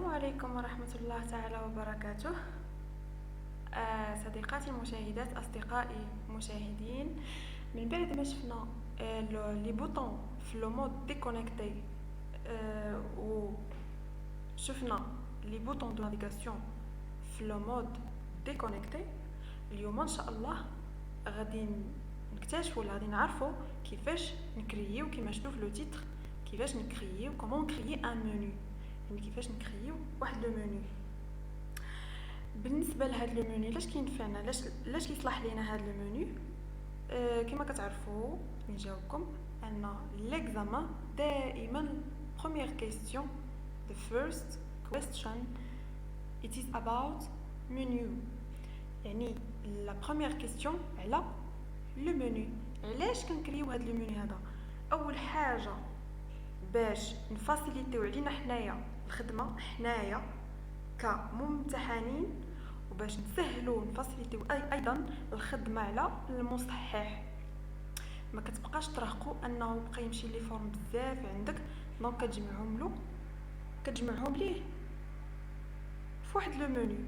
عليكم ورحمة الله تعالى وبركاته. صديقاتي المشاهدات، أصدقائي المشاهدين، من بعد ما شفنا لي بوطون في لو مود ديكونيكتي وشفنا لي بوطون دو نافيغاسيون في لو مود ديكونيكتي، اليوم ان شاء الله غادي نكتشفوا ولا غادي نعرفوا كيفاش نكرييو كيما شفتوا في لو تيتر، كيفاش نكرييو كومون نكريي ان منيو، يعني كيفاش نكرييو واحد لو منيو. بالنسبه لهذا لو منيو لاش كينفعنا، لاش كيصلح لينا هذا لو منيو؟ كما كتعرفوا نجاوبكم ان ليكزامان دائما première question, the first question, it is about menu. يعني la première question على لو منيو. علاش كنكريو هذا لو منيو هذا؟ اول حاجه باش نفاسيليتيو علينا حنايا الخدمه حنايا كممتحنين، وباش نسهلوا نفاسيليتيو ايضا الخدمه على المصحح. ما كتبقاش ترهقوا انه بقى يمشي لي فورم بزاف عندك، دونك كتجمعهم ليه في واحد لو منيو.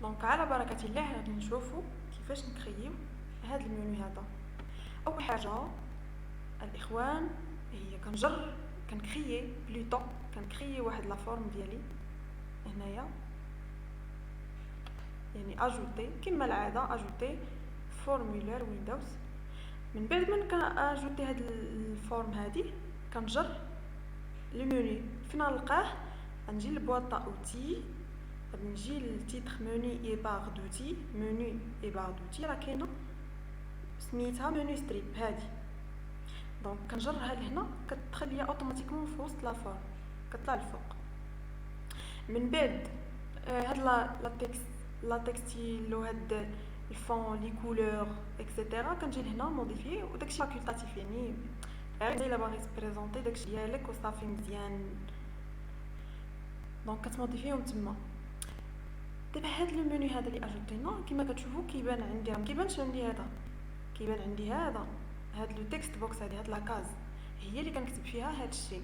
دونك على بركه الله غادي نشوفوا كيفاش نكرييو هذا المنيو هذا. اول حاجه الاخوان هي كنكريي واحد لا فورم ديالي هنايا، يعني اجوتي كما العاده اجوتي فورمولير ويندوز. من بعد ما كناجوتي هاد الفورم هادي كنجر لو منيو. فين نلقاه؟ غنجي لبواطه اوتي، غادي نجي للتيتر منيو اي بار دوتي، منيو اي بار دوتي راه كاينه سميتها منيو ستريب هادي. دونك كنجرها لهنا كتدخل ليا اوتوماتيكمون في وسط لا فورم، كطلع الفوق. من بعد هاد لا تكستيل وهاد الفون لي كولور اكسيتيرا كنجي لهنا موديفي، وداكشي فاكولتاتيف، يعني غير الا باغي تبريزونطي داكشي ديالك وصافي مزيان، دونك كتموديفيهم تما. دابا هاد لو منيو هذا اللي اجوتينا كما كتشوفوا كيبان عندي، ما كيبانش عندي هذا، كيبان عندي هذا هاد لو تكست بوكس، هاد لاكاز هي اللي كنكتب فيها هاد الشيء.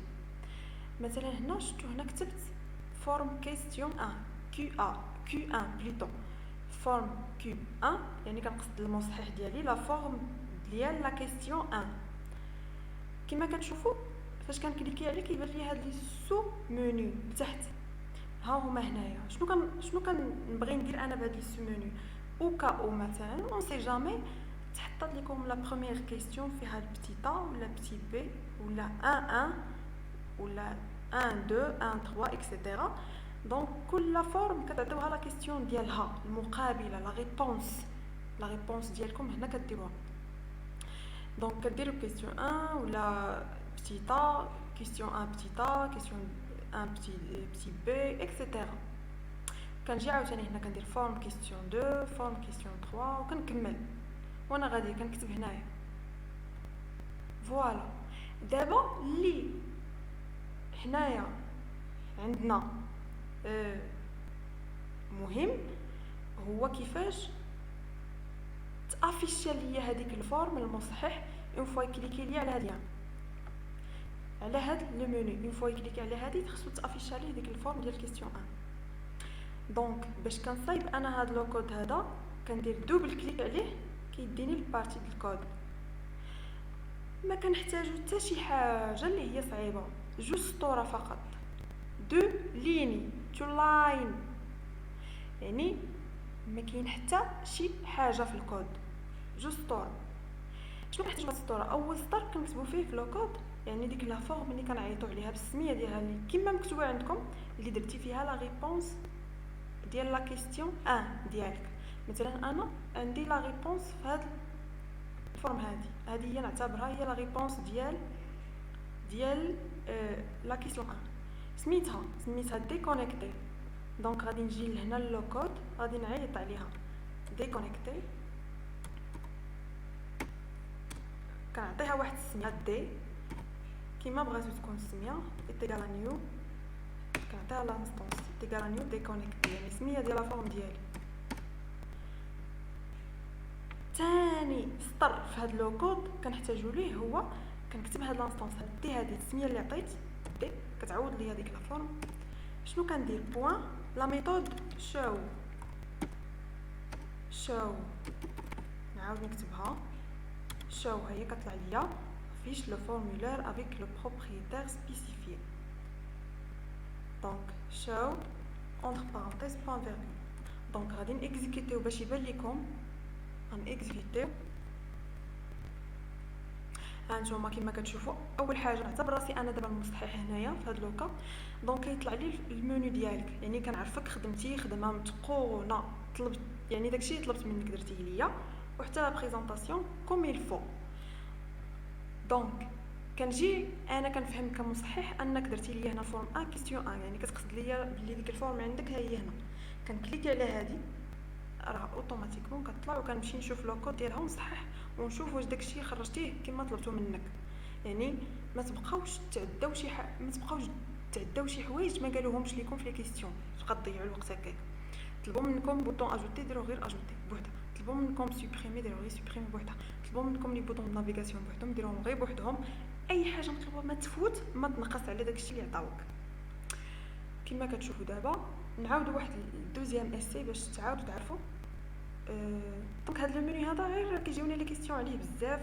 مثلا هنا شفتوا هنا كتبت فورم كيستيون 1 كيو 1 بليتو فورم كيو 1، يعني كنقصد المصحح ديالي لا فورم ديال لا كيستيون 1. كما كتشوفوا فاش كنكليكي عليه كيبان لي هاد لي سو منيو لتحت، ها هما هنايا. شنو كنبغي ندير انا بهاد لي سو منيو؟ او كاو مثلا اون سي جامي تحطات لكم لا بروميير كيستيون فيها البتي تا ولا بتي بي ولا 1 ولا 1 2 1 3 اكسيتيرا. دونك كل فورم كتعطيوها لا كيستيون ديالها المقابله، لا ريبونس ديالكم هنا كديروها. دونك كديروا كيستيون 1 ولا بتي تا، كيستيون 1 بتي تا، كيستيون 1 بتي بي اكسيتيرا. كنجي عاوتاني هنا كندير فورم كيستيون 2 فورم كيستيون 3 وكنكمل وانا غادي كنكتب هنايا. فوالا دابا اللي حنايا عندنا مهم هو كيفاش تافيشي ليا هذيك الفورم المصحح اون فوا كليكي ليا على هادي، على هاد لو منيو. اون فوا كليكي على هادي خصو تافيشي ليه ديك الفورم ديال كيستيون 1. دونك باش كنصايب انا هاد لو كود هذا كندير دوبل كليك عليه كيديني البارتي ديال الكود. ما كنحتاجو حتى شي حاجه اللي هي صعيبه، جوج سطوره فقط، دو ليني تو لاين، يعني ما كاين حتى شي حاجه في الكود، جوج سطور. شنو كنحتاجو هاد السطوره؟ اول سطر كنكتبو فيه في لو كود، يعني ديك لا فورم اللي كنعيطوا عليها بالسميه ديالها اللي كما مكتوبه عندكم، اللي درتي فيها لا ريبونس ديال لا كيستيون 1 ديالك. مثلا انا عندي لا ريبونس في هاد الفورم هذه هي نعتبرها هي لا ريبونس ديال لا كيستيون 1. سميتها ديكونيكتي. دونك غادي نجي لهنا لو كود غادي نعيط عليها ديكونيكتي، كنعطيها واحد السميه دي كيما بغيتو تكون السميه ايتيغال نيو، كنعطيها لانستونس ايتيغال نيو ديكونيكتي، يعني السميه ديال لا فورم ديالي. ثاني سطر في هاد لو كود كنحتاجو ليه هو كنكتب هاد لانستونس دي، هذه السميه اللي عطيت دي كتعاود لي هذيك لا فورم شنو كندير؟ بوين لا ميثود شو نعاود نكتبها شو هي كطلع ليا فيش لو فورمulaire avec le propriétaire spécifié. دونك show entre parenthèses point virgule. دونك غادي نيكزيكوتيو باش يبان لكم غنيكزيكوتيو. هانتوما كما كتشوفوا اول حاجه نعتبر راسي انا دابا المصحح هنايا في هذا لوكا. دونك كيطلع لي المنيو ديالك، يعني كنعرفك خدمتي خدمه متقونه، طلبت يعني داكشي طلبت منك درتيه ليا، وحتى لا بريزونطاسيون كوم يل فو. دونك كنجي انا كنفهم كمصحح انك درتي لي هنا فورم 1 كيستيون 1، يعني كتقصد ليا بلي ديك الفورم عندك ها هي هنا. كنكليكي على هذه راه اوتوماتيكمون كطلع، وكنمشي نشوف لو كود ديالها ونصحح ونشوف واش داكشي خرجتيه كما طلبتو منك. يعني ما تبقاوش تعداو شي حوايج ما قالوهمش ليكم في لي كيستيون، تبقى تضيعوا الوقت هكاك. طلبوا منكم بوطون اجوتي ديروا غير اجوتي بوحدها، طلبوا منكم سوبريمي ديروا غير سوبريمي بوحدها، طلبوا منكم لي بوطون نافيغاسيون بوحدهم ديروهم غير بوحدهم. اي حاجه نطلبوها ما تفوت ما تنقص على داكشي اللي عطاوك. كما كتشوفوا دابا نعاودوا واحد الدوزيام اسي باش تعاودوا تعرفوا. دونك هذا المنيو هذا غير كيجيوني لي كيستيون عليه بزاف،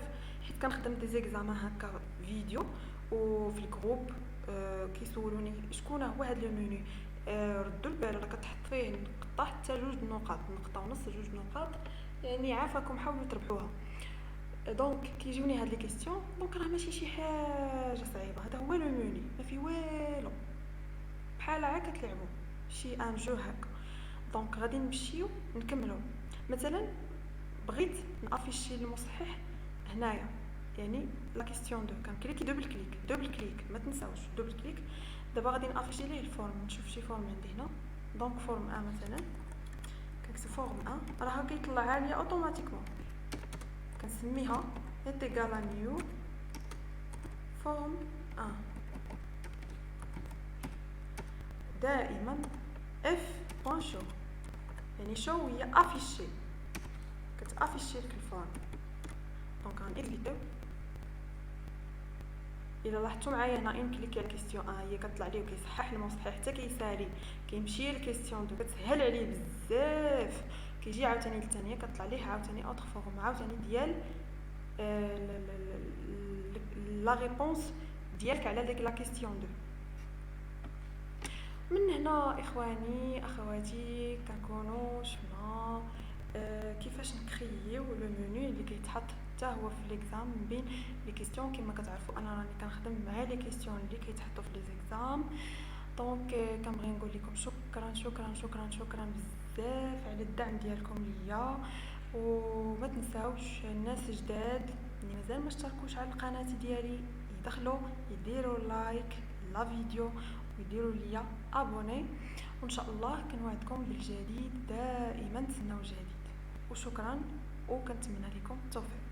حيت كنخدم دي زيكزامان هكا فيديو وفي الجروب كيسولوني شكون هو هذا المنيو. ردوا البال راه كتحط فيه نقطه حتى 2 نقاط، نقطه ونص 2 نقاط، يعني عافاكم حاولوا تربحوها. دونك كيجوني هاد لي كيستيون، دونك راه ماشي شي حاجه صعيبه، هذا هو لو منيو ما في والو، بحال هكا كتلعبوا شي ان جو هكا. دونك غادي نمشيو نكملوا. مثلا بغيت نافيشي المصحح هنايا، يعني لا كيستيون 2 كنكليكي دوبل كليك ما تنساوش دوبل كليك. دابا غادي نافيشي ليه الفورم، نشوف شي فورم عندي هنا. دونك فورم 1 مثلا كنكتب فورم 1 راه كيطلعها ليا اوتوماتيكمون، كنسميها انتيغال نيو فورم 1. دائما اف بوان شو، يعني شو هي افيشي، كتافيشي لك الفورم. دونك غنكليكيو. الا لاحظتوا معايا هنا كليكي على كيستيون هي كطلع ليه وكيصحح المصحح حتى كيسالي كيمشي لكيستيون 2 كتسهل عليه بزاف. كيجي عاوتاني للثانيه كطلع ليه عاوتاني اوتر فورم عاوتاني ديال لا ريبونس ديالك على ديك لا كيستيون 2. من هنا اخواني اخواتي كنكونوا شفنا كيفاش نكرييو لو منيو اللي كيتحط حتى هو في ليكزام من بين لي كيستيون. كما كتعرفوا انا راني كنخدم مع لي كيستيون اللي كيتحطوا في لي زيكزام. دونك كنبغي نقول لكم شكرا شكرا شكرا شكرا بزاف على الدعم ديالكم ليا، وما تنساوش الناس الجداد اللي مازال ما اشتركوش على القناه ديالي يدخلوا يديروا لايك لا فيديو ويديروا ليا ابوني، وان شاء الله كنوعدكم بالجديد دائما. تسناو الجديد وشكرا وكنتمنى لكم التوفيق.